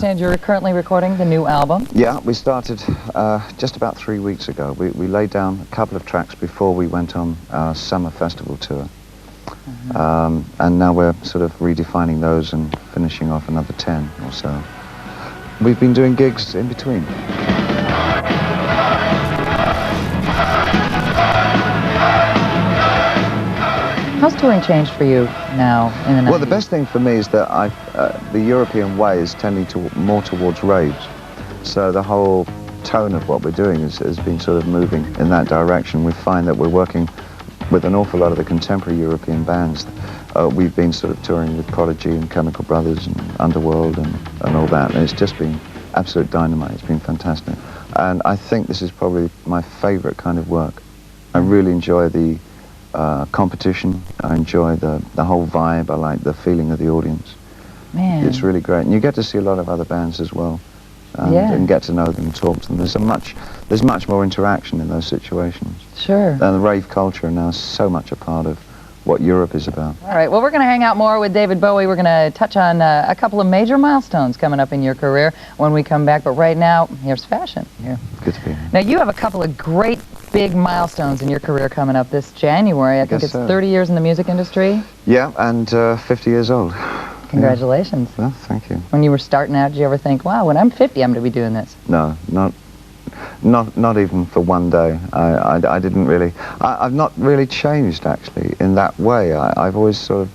understand you're currently recording the new album. Yeah, we started just about 3 weeks ago. We laid down a couple of tracks before we went on our summer festival tour. And now we're sort of redefining those and finishing off another 10 or so. We've been doing gigs in between. How's touring changed for you now in the 90s? Well, the best thing for me is that the European way is tending more towards raves. So the whole tone of what we're doing has been sort of moving in that direction. We find that we're working with an awful lot of the contemporary European bands. We've been sort of touring with Prodigy and Chemical Brothers and Underworld and all that, and it's just been absolute dynamite. It's been fantastic. And I think this is probably my favorite kind of work. I really enjoy the competition. I enjoy the whole vibe. I like the feeling of the audience. Man. It's really great. And you get to see a lot of other bands as well. And get to know them and talk to them. There's much more interaction in those situations. Sure. And the rave culture now is so much a part of what Europe is about. All right, well, we're going to hang out more with David Bowie. We're going to touch on a couple of major milestones coming up in your career when we come back. But right now, here's fashion. Here. Good to be here. Now, you have a couple of great big milestones in your career coming up this January. I think it's 30 years in the music industry. Yeah, and 50 years old. Congratulations. Yeah. Well, thank you. When you were starting out, did you ever think, wow, when I'm 50, I'm going to be doing this? No, not even for one day. I didn't really. I've not really changed, actually, in that way. I've always sort of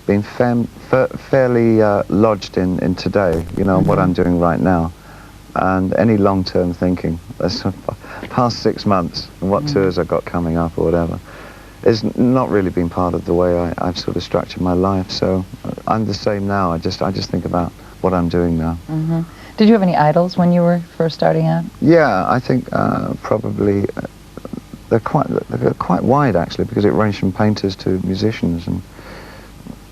been fairly lodged in today, you know, what I'm doing right now. And any long-term thinking, that's past 6 months, and what tours I've got coming up or whatever, it's not really been part of the way I've sort of structured my life. So I'm the same now. I just think about what I'm doing now. Did you have any idols when you were first starting out? Yeah, I think probably they're quite wide, actually, because it ranged from painters to musicians, and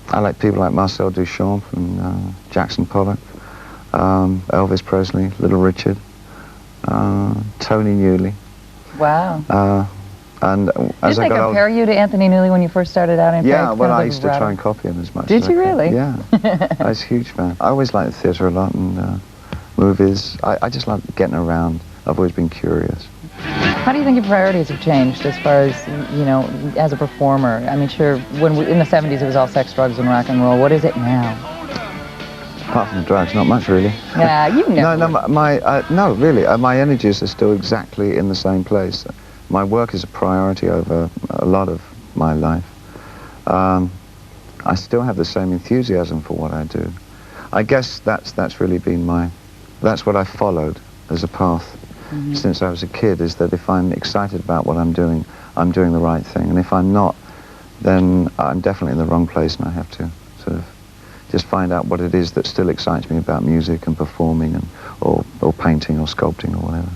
I like people like Marcel Duchamp and Jackson Pollock, Elvis Presley, Little Richard, Tony Newley. Wow. And as Did they compare you to Anthony Newley when you first started out in Yeah, well, I used to try and copy him as much Did as you I could. really? Yeah. I was a huge fan. I always liked the theatre a lot and movies. I just like getting around. I've always been curious. How do you think your priorities have changed as far as, you know, as a performer? I mean, sure, in the 70s it was all sex, drugs, and rock and roll. What is it now? Apart from the drugs, not much really. Yeah, you know. No, really. My energies are still exactly in the same place. My work is a priority over a lot of my life. I still have the same enthusiasm for what I do. I guess that's really been that's what I followed as a path since I was a kid, is that if I'm excited about what I'm doing the right thing. And if I'm not, then I'm definitely in the wrong place, and I have to sort of just find out what it is that still excites me about music and performing and or painting or sculpting or whatever.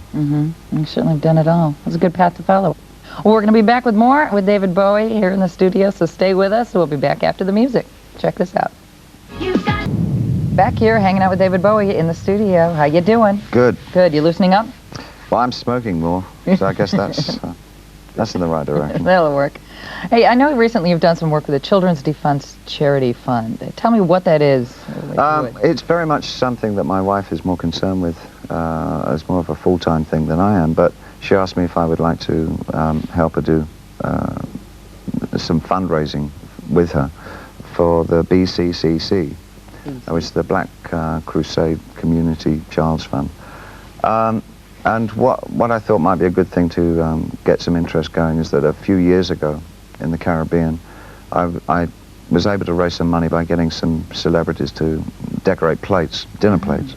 You certainly have done it all. It's a good path to follow. Well, we're going to be back with more with David Bowie here in the studio, so stay with us. We'll be back after the music. Check this out. Back here, hanging out with David Bowie in the studio. How you doing? Good. Good. You loosening up? Well, I'm smoking more, so I guess that's in the right direction. That'll work. Hey, I know recently you've done some work with the Children's Defense Charity Fund. Tell me what that is. It's very much something that my wife is more concerned with as more of a full-time thing than I am, but she asked me if I would like to help her do some fundraising with her for the BCCC, which is the Black Crusade Community Child's Fund. And what I thought might be a good thing to get some interest going is that a few years ago in the Caribbean, I was able to raise some money by getting some celebrities to decorate plates, dinner plates.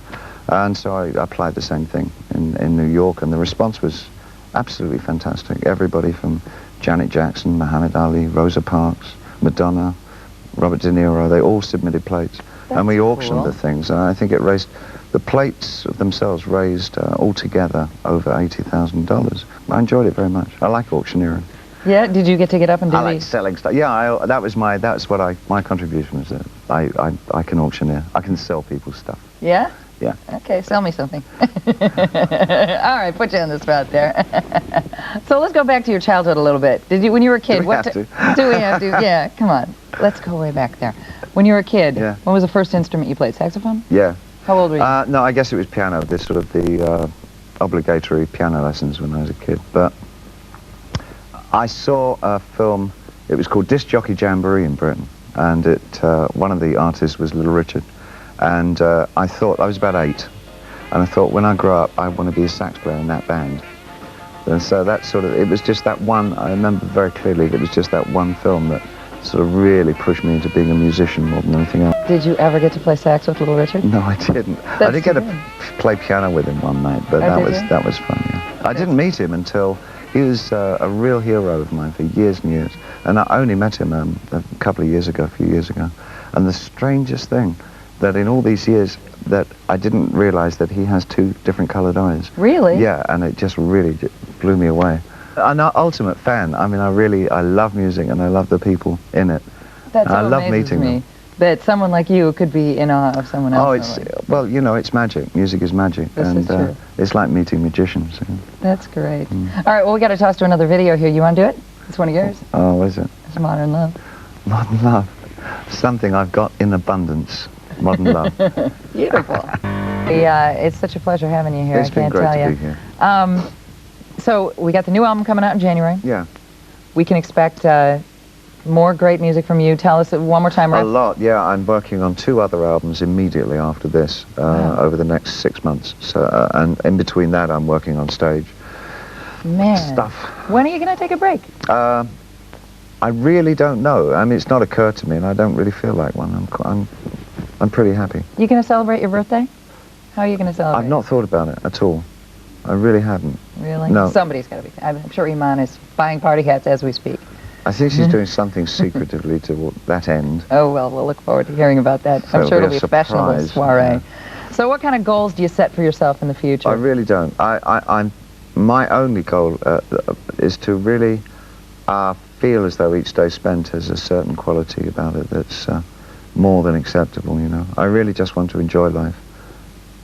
And so I applied the same thing in New York, and the response was absolutely fantastic. Everybody from Janet Jackson, Muhammad Ali, Rosa Parks, Madonna, Robert De Niro, they all submitted plates. And we auctioned the things, and I think it raised, the plates themselves raised altogether over $80,000. I enjoyed it very much. I like auctioneering. Yeah, did you get to get up and do I like selling stuff. Yeah, that's what my contribution was. I can auctioneer. I can sell people stuff. Yeah? Yeah. Okay, sell me something. All right, put you on the spot there. So let's go back to your childhood a little bit. Did you, when you were a kid, do we have to? Do we have to? Yeah, come on. Let's go way back there. When you were a kid, what was the first instrument you played? Saxophone? Yeah. How old were you? No, I guess it was piano, this sort of the obligatory piano lessons when I was a kid. But I saw a film, it was called Disc Jockey Jamboree in Britain, and one of the artists was Little Richard. And I thought, I was about 8, and I thought when I grow up I want to be a sax player in that band. And so that sort of, it was just that one, I remember very clearly, it was just that one film that sort of really pushed me into being a musician more than anything else. Did you ever get to play sax with Little Richard? No, I didn't. I did get to play piano with him one night, but that was fun, yeah. Okay. I didn't meet him until, he was a real hero of mine for years and years. And I only met him a couple of years ago, a few years ago. And the strangest thing, that in all these years, that I didn't realize that he has 2 different colored eyes. Really? Yeah, and it just really blew me away. I'm an ultimate fan. I mean, I love music and I love the people in it. That's I love meeting them. That someone like you could be in awe of someone else. Oh, well, you know, it's magic. Music is magic. This is true. It's like meeting magicians. That's great. All right, well, we got to toss to another video here. You want to do it? It's one of yours. Oh, what is it? It's Modern Love. Modern Love. Something I've got in abundance. Modern Love. Beautiful. Yeah, it's such a pleasure having you here. It's been great to be here. So we got the new album coming out in January. Yeah. We can expect more great music from you. Tell us one more time. A lot, yeah. I'm working on 2 other albums immediately after this, over the next 6 months. So, and in between that, I'm working on stage. Man. Stuff. When are you going to take a break? I really don't know. I mean, it's not occurred to me, and I don't really feel like one. I'm pretty happy. You going to celebrate your birthday? How are you going to celebrate? I've not thought about it at all. I really haven't. Really? No. Somebody's got to be. I'm sure Iman is buying party hats as we speak. I think she's doing something secretively to that end. Oh, well, we'll look forward to hearing about that. So I'm sure it'll be a fashionable surprise, soiree. Yeah. So what kind of goals do you set for yourself in the future? I really don't. My only goal is to really feel as though each day spent has a certain quality about it that's more than acceptable, you know. I really just want to enjoy life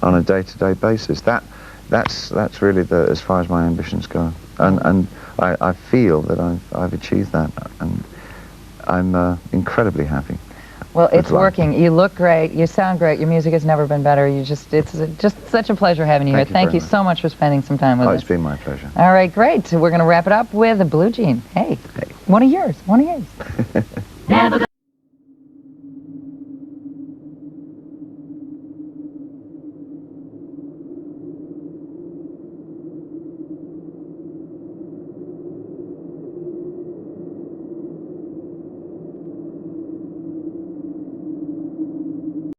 on a day-to-day basis. That's really as far as my ambitions go. And I feel that I've achieved that, and I'm incredibly happy. Well, it's working. You look great. You sound great. Your music has never been better. It's just such a pleasure having you here. Thank you so much for spending some time with us. Oh, it's been my pleasure. All right, great. We're going to wrap it up with a Blue Jean. Hey, one of yours. Never